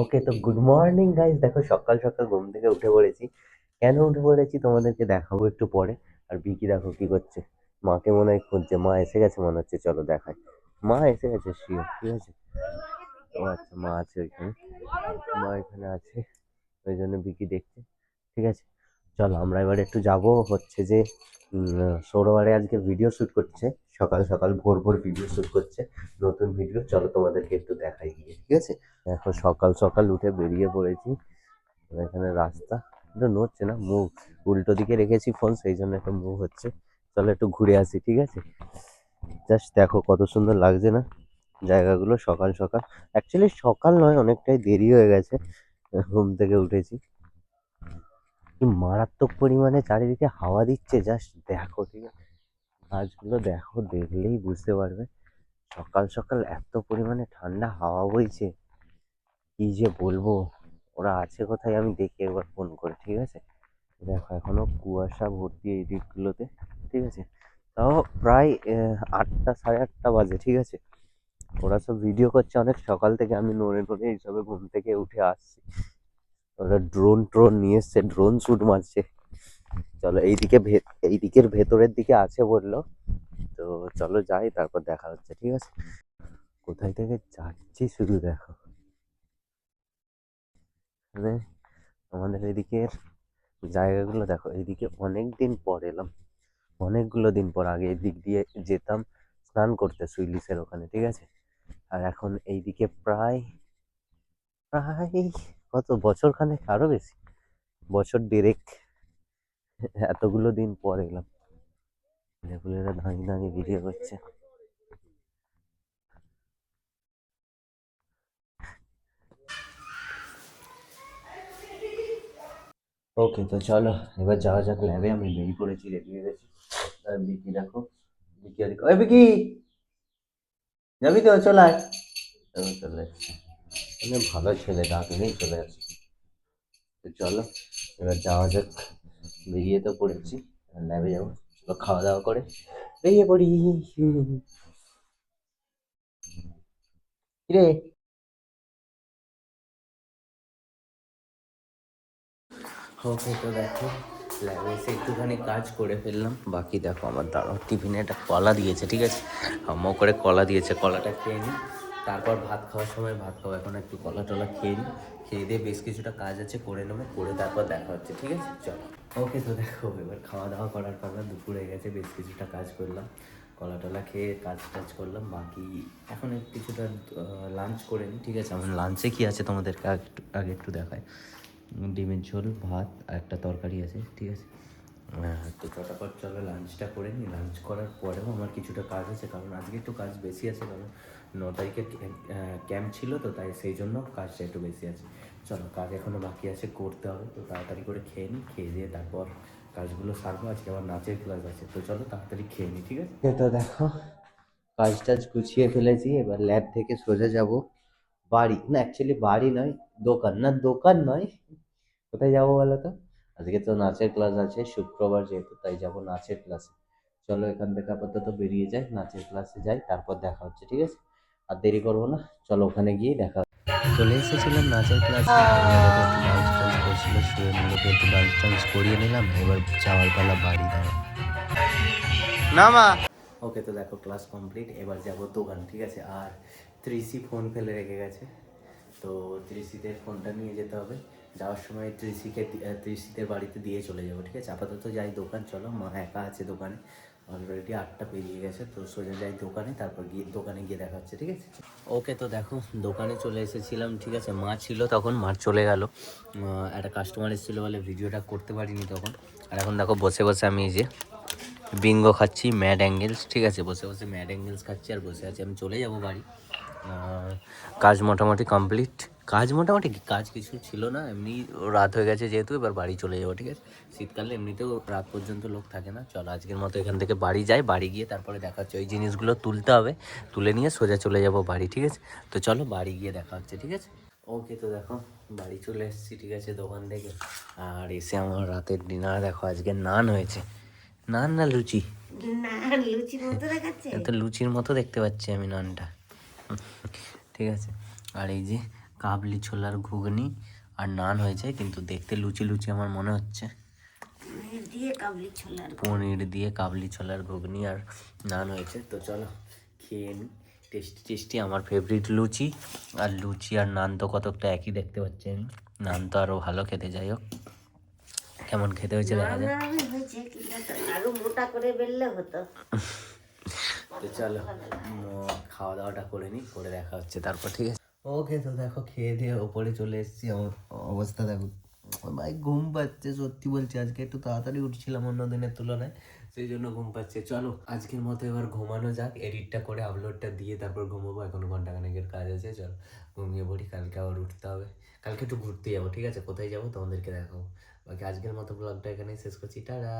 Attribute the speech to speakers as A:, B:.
A: ওকে, তো good morning guys. দেখো সকাল সকাল ঘুম থেকে উঠে পড়েছি। কেন উঠে পড়েছি তোমাদেরকে দেখাবো একটু পরে। আর বিকি দেখো কি করছে, মাকে মনে হয় খুঁজছে। মা এসে গেছে মনে হচ্ছে, চলো দেখাই। মা এসে গেছে শিওর, ঠিক আছে। ও আচ্ছা, মা আছে ওইখানে, মা এখানে আছে, ওই জন্য বিকি দেখছে, ঠিক আছে। চলো আমরা এবার একটু যাব হচ্ছে যে সৌরবারে আজকে ভিডিও শুট করছে। সকাল সকাল ভোর ভোর ভিডিও শুট করছে, নতুন ভিডিও। চলো তোমাদেরকে একটু দেখাই গিয়ে, ঠিক আছে। এখন সকাল সকাল উঠে বেরিয়ে পড়েছি। এখানে রাস্তা একটু নড়ছে না, মুভ উল্টো দিকে রেখেছি ফোন, সেই জন্য একটু মুভ হচ্ছে। চলো একটু ঘুরে আসি, ঠিক আছে। জাস্ট দেখো কত সুন্দর লাগছে না জায়গাগুলো সকাল সকাল। অ্যাকচুয়ালি সকাল নয়, অনেকটাই দেরি হয়ে গেছে, ঘুম থেকে উঠেছি। কি মারাত্মক পরিমাণে চারিদিকে হাওয়া দিচ্ছে, জাস্ট দেখো, ঠিক আছে। গাছগুলো দেখো, দেখলেই বুঝতে পারবে। সকাল সকাল এত পরিমাণে ঠান্ডা হাওয়া বইছে, কি যে বলবো। ওরা আছে কোথায় আমি দেখি একবার ফোন করে, ঠিক আছে। দেখো এখনো কুয়াশা ভর্তি এই দিকগুলোতে, ঠিক আছে। তাও প্রায় 8টা 8:30 বাজে, ঠিক আছে। ওরা সব ভিডিও করছে অনেক সকাল থেকে, আমি নড়ে নড়ে এইসবে ঘুম থেকে উঠে আসছি। ওরা ড্রোন ট্রোন নিয়ে এসছে, ড্রোন শুট মারছে। চলো এইদিকে এই দিকের ভেতরের দিকে আছে বললো, তো চলো যাই, তারপর দেখা হচ্ছে, ঠিক আছে। কোথায় থেকে যাচ্ছি শুধু দেখো, মানে আমাদের এদিকের জায়গাগুলো দেখো। এইদিকে অনেক দিন পর এলাম, অনেকগুলো দিন পর। আগে এদিক দিয়ে যেতাম স্নান করতে সুইলিসের ওখানে, ঠিক আছে। আর এখন এইদিকে প্রায় প্রায় কত বছর খানেক, আরো বেশি, বছর দেড়েক, এতগুলো দিন পর এলাম। ছেলেপুলেরা দাঁড়িয়ে দাঁড়িয়ে ভিডিও করছে। ওকে, তো চলো এবার যাওয়া যাক ল্যাবে। আমি বেরিয়ে পড়েছি, রেডি হয়ে গেছি। আর বিকি দেখো, বিকি আর ওই বিকি, যাবি তো, চলে আয়। চলে এসছে, মানে ভালো ছেলে, ডাকলেই চলে আসে। তো চলো এবার যাওয়া যাক। বেরিয়ে তো পড়েছি, ল্যাবে যাবো। চলো খাওয়া দাওয়া করে বেরিয়ে পড়ি। কিরে, ওকে, তো দেখো ল্যাবে এসে একটুখানি কাজ করে ফেললাম। বাকি দেখো আমার দাঁড়াও, টিফিনে একটা কলা দিয়েছে, ঠিক আছে। হাম্মা করে কলা দিয়েছে, কলাটা খেয়ে নিই। তারপর ভাত খাওয়ার সময় ভাত খাওয়া, এখন একটু কলা টলা খেয়ে নিই। খেয়ে দিয়ে বেশ কিছুটা কাজ আছে করে নেবো, করে তারপর দেখা হচ্ছে, ঠিক আছে। চলো। ওকে, তো দেখো এবার খাওয়া দাওয়া করার পর দুপুর হয়ে গেছে, বেশ কিছুটা কাজ করলাম, কলা টলা খেয়ে কাজ টাজ করলাম। বাকি এখন কিছুটা লাঞ্চ করে নিই, ঠিক আছে। আমার লাঞ্চে কী আছে তোমাদেরকে আগে একটু দেখায়। ডিমের ঝোল, ভাত আর একটা তরকারি আছে, ঠিক আছে। তো চটাপট চলো লাঞ্চটা করে নিই। লাঞ্চ করার পরেও আমার কিছুটা কাজ আছে, কারণ আজকে একটু কাজ বেশি আছে, কারণ 9 তারিখে ক্যাম্প ছিল, তো তাই সেই জন্য কাজটা একটু বেশি আছে। চলো, কাজ এখনও বাকি আছে, করতে হবে। তো তাড়াতাড়ি করে খেয়ে নিই, খেয়ে দিয়ে তারপর কাজগুলো সারবো। আজকে আমার নাচের ক্লাস আছে, তো চলো তাড়াতাড়ি খেয়ে নিই, ঠিক আছে। তো দেখো কাজ টাজ গুছিয়ে ফেলেছি, এবার ল্যাব থেকে সোজা যাব বাড়ি। না, অ্যাকচুয়ালি বাড়ি নয়, দোকান। না, দোকান নয়, কোথায় যাবো বলো তো। আজকে তো নাচের ক্লাস আছে, শুক্রবার যেহেতু, তাই যাবো নাচের ক্লাসে। চলো এখান থেকে আপাতত বেরিয়ে যাই, নাচের ক্লাসে যাই, তারপর দেখা হচ্ছে, ঠিক আছে। আর দেরি করবো না, চলো ওখানে গিয়ে দেখা হচ্ছে। চলে এসেছিলাম নাচের ক্লাসে। একটু ডান্স টান্স করছিল, স্টুডেন্টগুলোকে একটু ডান্স টান্স করিয়ে নিলাম। এবার যাওয়ার পালা বাড়ি। দাঁড়া না মা। ওকে, তো দেখো ক্লাস কমপ্লিট, এবার যাব দোকান, ঠিক আছে। আর ত্রিশি ফোন ফেলে রেখে গেছে, তো ত্রিশিদের ফোনটা নিয়ে যেতে হবে। যাওয়ার সময় ত্রিশিদের বাড়িতে দিয়ে চলে যাবো, ঠিক আছে। আপাতত যাই দোকান, চলো। মা একা আছে দোকানে, অলরেডি 8টা পেরিয়ে গেছে, তো সোজা যাই দোকানে, তারপর দোকানে গিয়ে দেখা হচ্ছে, ঠিক আছে। ওকে, তো দেখো দোকানে চলে এসেছিলাম, ঠিক আছে। মা ছিল তখন, মা চলে গেল, একটা কাস্টমার এসেছিলো বলে ভিডিওটা করতে পারিনি তখন। আর এখন দেখো বসে বসে আমি এই যে বিঙ্গো খাচ্ছি, ম্যাড অ্যাঙ্গেলস, ঠিক আছে। বসে বসে ম্যাড অ্যাঙ্গেলস খাচ্ছি আর বসে আছি। আমি চলে যাব বাড়ি, কাজ মোটামুটি কমপ্লিট। কাজ মোটামুটি কাজ কিছু ছিল না, এমনি রাত হয়ে গেছে যেহেতু, এবার বাড়ি চলে যাবো, ঠিক আছে। শীতকালে এমনিতেও রাত পর্যন্ত লোক থাকে না। চলো আজকের মতো এখান থেকে বাড়ি যাই, বাড়ি গিয়ে তারপরে দেখা হচ্ছে। ওই জিনিসগুলো তুলতে হবে, তুলে নিয়ে সোজা চলে যাব বাড়ি, ঠিক আছে। তো চলো বাড়ি গিয়ে দেখা হচ্ছে, ঠিক আছে। ওকে, তো দেখো বাড়ি চলে এসেছি, ঠিক আছে, দোকান থেকে। আর এসে আমার রাতের ডিনার দেখো, আজকে নান হয়েছে। নান না লুচি?
B: নান লুচির মতো দেখাচ্ছে।
A: তো লুচির মতো দেখতে পাচ্ছি আমি নানটা, ঠিক আছে। আর এই যে কাবলি ছোলার ঘুগনি আর নান হয়েছে, কিন্তু দেখতে লুচি লুচি আমার মনে হচ্ছে।
B: পনির দিয়ে কাবলি ছোলার
A: পনির দিয়ে কাবলি ছোলার ঘুগনি আর নান হয়েছে। তো চলো খেয়ে নিই। টেস্টি টেস্টি আমার ফেভারিট লুচি। আর লুচি আর নান তো কতকটা একই দেখতে পাচ্ছি আমি, নান তো আরও ভালো খেতে। যাই হোক, কেমন খেতে হয়েছে দেখা
B: নরম
A: যায়।
B: নরমই হয়েছে, কিন্তু আরো মোটা করে বেললে হতো।
A: তো চলো খাওয়া দাওয়াটা করে নিই, করে দেখা হচ্ছে তারপর, ঠিক আছে? ওকে, তো দেখো খেয়ে দিয়ে ওপরে চলে এসেছি। আমার অবস্থা দেখো ভাই, ঘুম পাচ্ছে সত্যি বলছি। আজকে একটু তাড়াতাড়ি উঠছিলাম অন্য দিনের তুলনায়, সেই জন্য ঘুম পাচ্ছে। চলো আজকের মতো এবার ঘুমানো যাক, এডিটটা করে আপলোডটা দিয়ে তারপর ঘুমাবো। এখনো ঘন্টাখানেকের কাজ আছে, চলো ঘুমিয়ে পড়ি। কালকে আবার উঠতে হবে, কালকে একটু ঘুরতে যাবো, ঠিক আছে? কোথায় যাবো তোমাদেরকে দেখাবো। বাকি আজকের মতো ব্লগটা এখানেই শেষ করছি, টাটা।